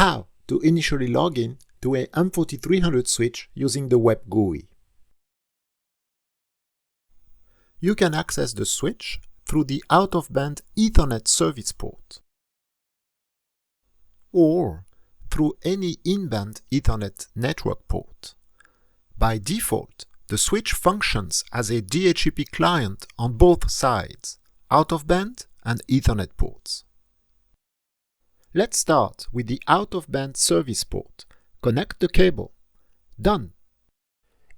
How to initially log in to a M4300 switch using the Web GUI. You can access the switch through the out-of-band Ethernet service port or through any in-band Ethernet network port. By default, the switch functions as a DHCP client on both sides, out-of-band and Ethernet ports. Let's start with the out-of-band service port. Connect the cable. Done.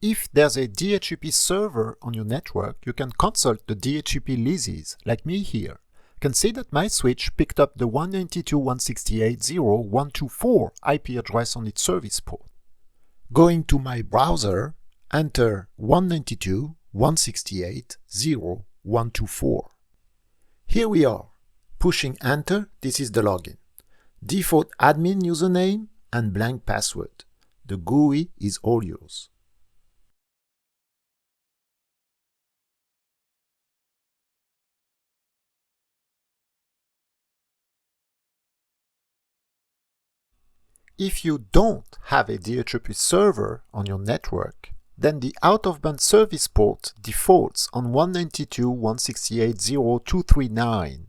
If there's a DHCP server on your network, you can consult the DHCP leases, like me here. You can see that my switch picked up the 192.168.0.124 IP address on its service port. Going to my browser, enter 192.168.0.124. Here we are. Pushing enter, this is the login. Default admin username and blank password. The GUI is all yours. If you don't have a DHCP server on your network, then the out-of-band service port defaults on 192.168.0.239,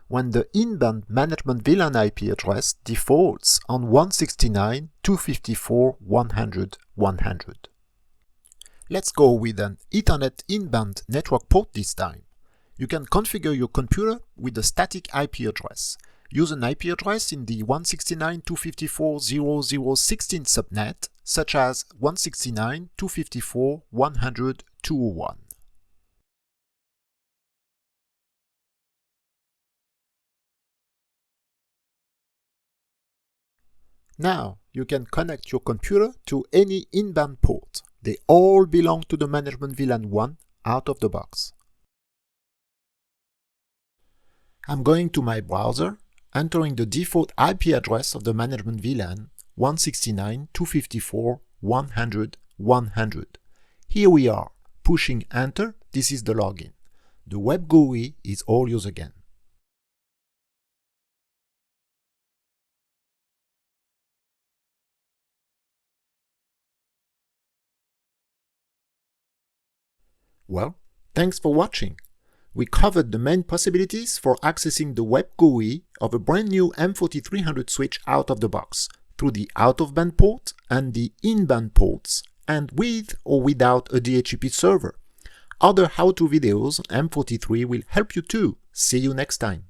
when the in-band management VLAN IP address defaults on 169.254.100.100. Let's go with an Ethernet in-band network port this time. You can configure your computer with a static IP address. Use an IP address in the 169.254.0.0.16 subnet, such as 169.254.100.201. Now, you can connect your computer to any in-band port. They all belong to the management VLAN 1 out of the box. I'm going to my browser, entering the default IP address of the management VLAN 169.254.100.100. Here we are. Pushing enter, this is the login. The Web GUI is all yours again. Well, thanks for watching. We covered the main possibilities for accessing the Web GUI of a brand new M4300 switch out of the box, through the out-of-band port and the in-band ports, and with or without a DHCP server. Other how-to videos on M43 will help you too. See you next time.